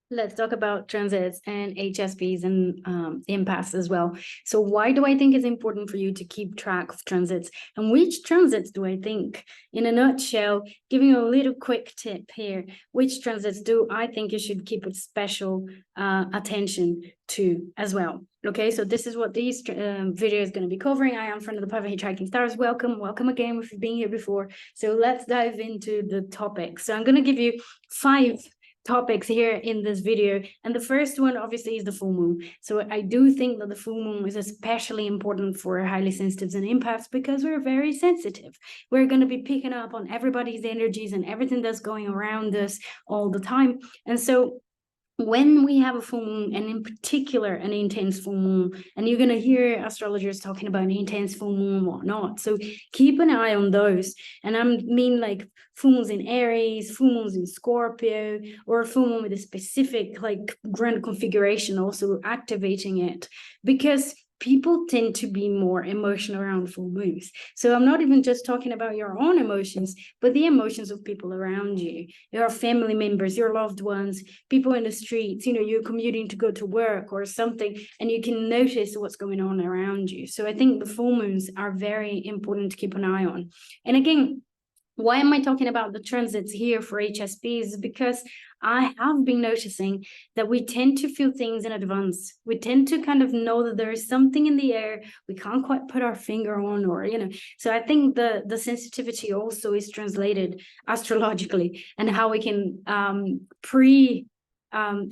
Let's talk about transits and HSPs and empaths as well. So why do I think it's important for you to keep track of transits? And which transits do I think, in a nutshell, giving you a little quick tip here, which transits do I think you should keep a special attention to as well? Okay, so this is what these video is going to be covering. I am from the Private Hitchhiking Stars. Welcome again if you've been here before. So let's dive into the topic. So I'm going to give you 5 topics here in this video, and the first one obviously is the full moon. So I do think that the full moon is especially important for highly sensitives and empaths because we're very sensitive. We're going to be picking up on everybody's energies and everything that's going around us all the time. And so when we have a full moon, and in particular an intense full moon, and you're going to hear astrologers talking about an intense full moon and whatnot, so keep an eye on those. And I mean like full moons in Aries, full moons in Scorpio, or a full moon with a specific like grand configuration also activating it, because people tend to be more emotional around full moons. So I'm not even just talking about your own emotions, but the emotions of people around you, your family members, your loved ones, people in the streets, you're commuting to go to work or something, and you can notice what's going on around you. So I think the full moons are very important to keep an eye on. And again, why am I talking about the transits here for HSPs? Because I have been noticing that we tend to feel things in advance. We tend to kind of know that there is something in the air we can't quite put our finger on, or, So I think the sensitivity also is translated astrologically, and how we can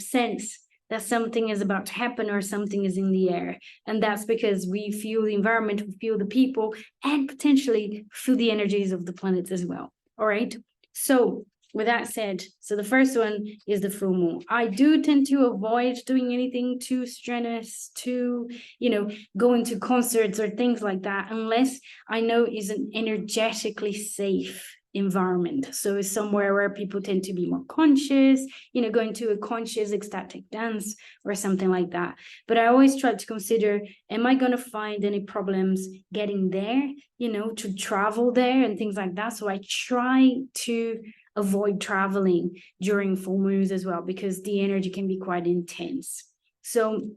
sense that something is about to happen or something is in the air. And that's because we feel the environment, we feel the people, and potentially feel the energies of the planets as well. All right. So with that said, so the first one is the full moon. I do tend to avoid doing anything too strenuous, going to concerts or things like that, unless I know is an energetically safe environment. So it's somewhere where people tend to be more conscious, going to a conscious ecstatic dance or something like that. But I always try to consider, am I going to find any problems getting there, to travel there and things like that? So I try to avoid traveling during full moons as well, because the energy can be quite intense. So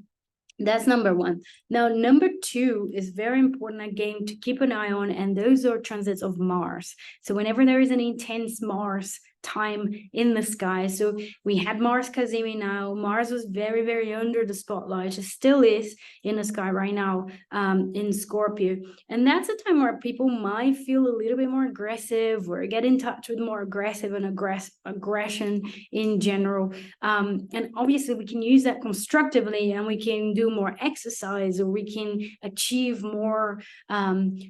that's number one. Now, number two is very important again to keep an eye on, and those are transits of Mars. So whenever there is an intense Mars time in the sky, so we had Mars Cazimi now. Mars was very, very under the spotlight. It still is in the sky right now, in Scorpio. And that's a time where people might feel a little bit more aggressive, or get in touch with more aggressive and aggression in general. And obviously we can use that constructively, and we can do more exercise, or we can achieve more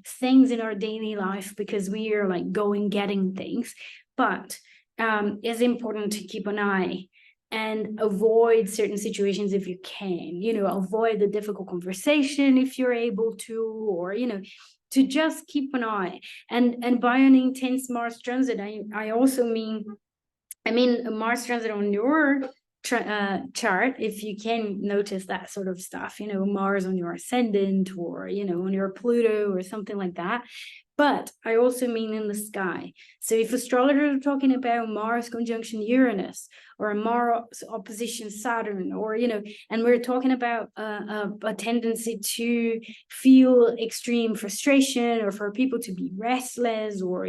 things in our daily life because we are like getting things. But it's important to keep an eye and avoid certain situations if you can, avoid the difficult conversation if you're able to, or, to just keep an eye. And by an intense Mars transit, I also mean a Mars transit on your chart, if you can notice that sort of stuff, Mars on your ascendant, or, on your Pluto or something like that. But I also mean in the sky. So if astrologers are talking about Mars conjunction Uranus, or a Mars opposition Saturn, or, and we're talking about a tendency to feel extreme frustration, or for people to be restless, or,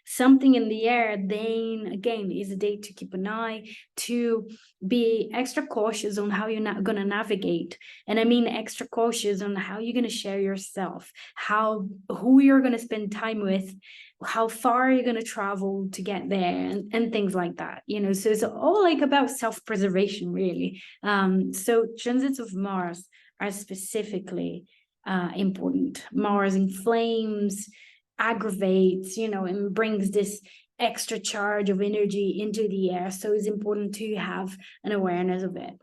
something in the air, then again, is a day to keep an eye, to be extra cautious on how you're not going to navigate. And I mean extra cautious on how you're going to share yourself, who you're going to spend time with, how far you're going to travel to get there, and things like that, so it's all like about self-preservation, really. So transits of Mars are specifically important. Mars inflames, aggravates, and brings this extra charge of energy into the air, so it's important to have an awareness of it.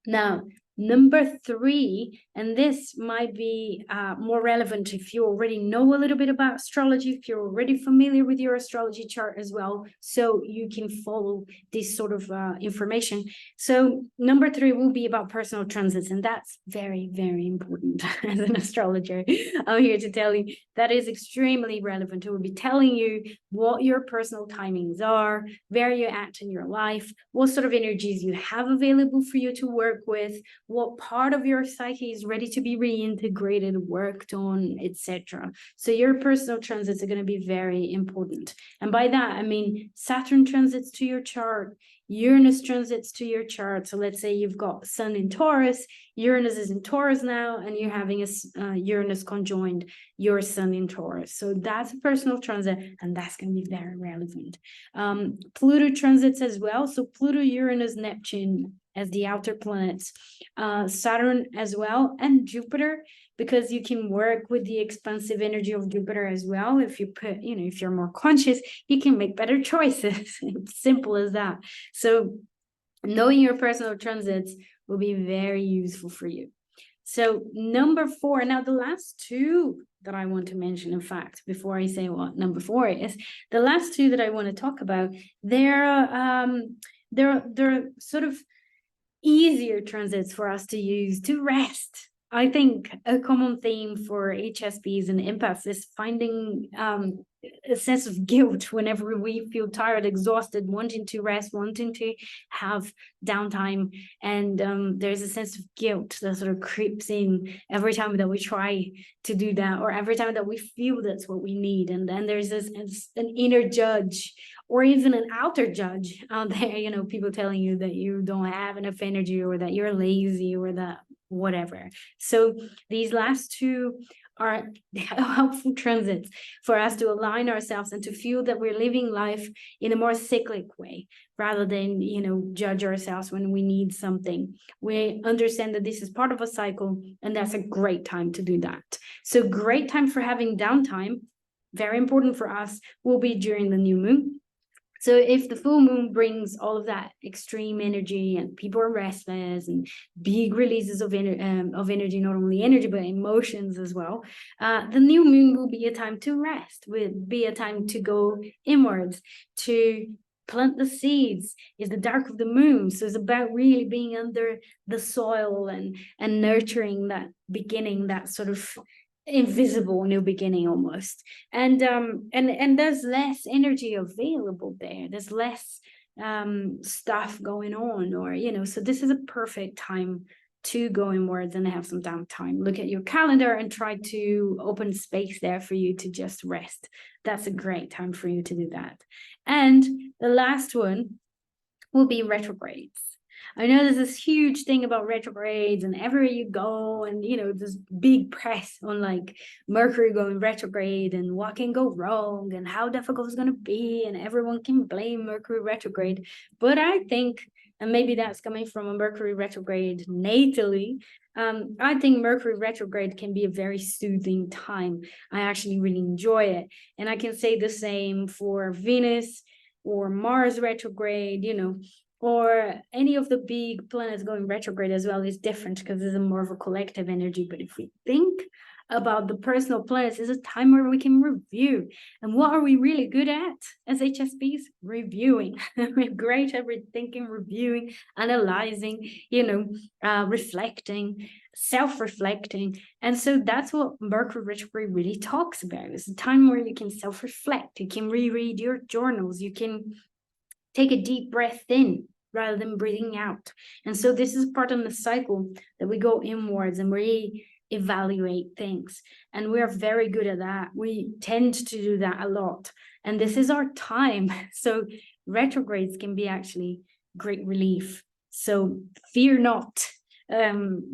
Now, Number 3, and this might be more relevant if you already know a little bit about astrology, if you're already familiar with your astrology chart as well, so you can follow this sort of information. So number 3 will be about personal transits, and that's very, very important. As an astrologer, I'm here to tell you that is extremely relevant. It will be telling you what your personal timings are, where you're at in your life, what sort of energies you have available for you to work with, what part of your psyche is ready to be reintegrated, worked on, etc. So your personal transits are going to be very important. And by that, I mean Saturn transits to your chart, Uranus transits to your chart. So let's say you've got Sun in Taurus, Uranus is in Taurus now, and you're having a Uranus conjoined your Sun in Taurus. So that's a personal transit, and that's going to be very relevant. Pluto transits as well. So Pluto, Uranus, Neptune as the outer planets, Saturn as well, and Jupiter, because you can work with the expansive energy of Jupiter as well. If you put, if you're more conscious, you can make better choices. It's simple as that. So knowing your personal transits will be very useful for you. So number 4, now the last 2 that I want to mention, in fact, before I say what number 4 is, the last 2 that I want to talk about, they're sort of easier transits for us to use to rest. I think a common theme for HSPs and empaths is finding a sense of guilt whenever we feel tired, exhausted, wanting to rest, wanting to have downtime. And there's a sense of guilt that sort of creeps in every time that we try to do that, or every time that we feel that's what we need. And then there's an inner judge, or even an outer judge out there, people telling you that you don't have enough energy, or that you're lazy, or that whatever. So these last 2 are helpful transits for us to align ourselves and to feel that we're living life in a more cyclic way, rather than, judge ourselves when we need something. We understand that this is part of a cycle, and that's a great time to do that. So great time for having downtime, very important for us, will be during the new moon. So if the full moon brings all of that extreme energy, and people are restless, and big releases of energy, not only energy, but emotions as well, the new moon will be a time to rest, will be a time to go inwards, to plant the seeds. Is the dark of the moon. So it's about really being under the soil and nurturing that beginning, that sort of invisible new beginning almost. And there's less energy available there, there's less stuff going on, or so this is a perfect time to go inwards and have some downtime. Look at your calendar and try to open space there for you to just rest. That's a great time for you to do that. And the last one will be retrogrades. I know there's this huge thing about retrogrades, and everywhere you go, and this big press on like Mercury going retrograde and what can go wrong and how difficult it's going to be, and everyone can blame Mercury retrograde. But I think, and maybe that's coming from a Mercury retrograde natally, I think Mercury retrograde can be a very soothing time. I actually really enjoy it. And I can say the same for Venus or Mars retrograde, or any of the big planets going retrograde as well is different, because it's more of a collective energy. But if we think about the personal planets, it's a time where we can review. And what are we really good at as HSPs? Reviewing. We're great at thinking, reviewing, analyzing, reflecting, self-reflecting. And so that's what Mercury retrograde really talks about. It's a time where you can self-reflect, you can reread your journals, you can take a deep breath in rather than breathing out. And so this is part of the cycle that we go inwards and we evaluate things. And we are very good at that. We tend to do that a lot. And this is our time. So retrogrades can be actually great relief. So fear not, and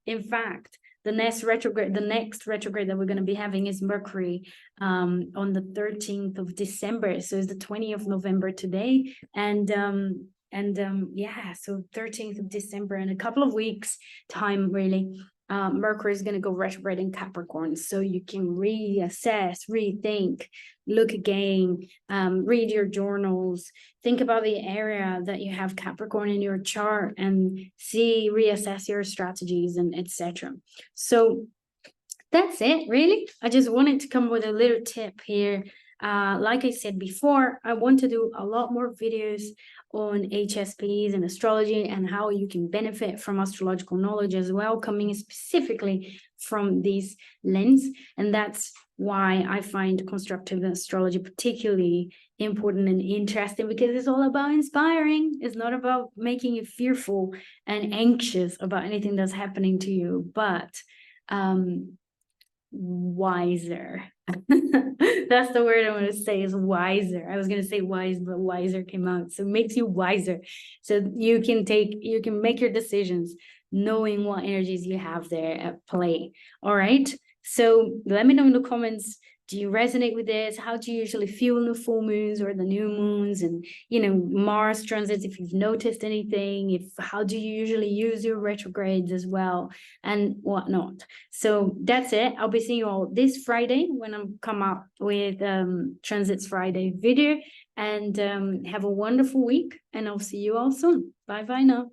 in fact, the next retrograde that we're going to be having is Mercury on the 13th of December. So it's the 20th of November today. And so 13th of December, in a couple of weeks time, really, Mercury is going to go retrograde in Capricorn, so you can reassess, rethink, look again, read your journals, think about the area that you have Capricorn in your chart, and reassess your strategies and etc. So that's it, really. I just wanted to come with a little tip here. Like I said before, I want to do a lot more videos on HSPs and astrology and how you can benefit from astrological knowledge as well, coming specifically from this lens. And that's why I find constructive astrology particularly important and interesting, because it's all about inspiring. It's not about making you fearful and anxious about anything that's happening to you, but wiser. That's the word I want to say, is wiser. I was going to say wise, but wiser came out. So it makes you wiser. So you can make your decisions knowing what energies you have there at play. All right. So let me know in the comments, do you resonate with this? How do you usually feel in the full moons or the new moons? And, Mars transits, if you've noticed anything, how do you usually use your retrogrades as well, and whatnot. So that's it. I'll be seeing you all this Friday when I'm come up with Transits Friday video. And have a wonderful week, and I'll see you all soon. Bye now.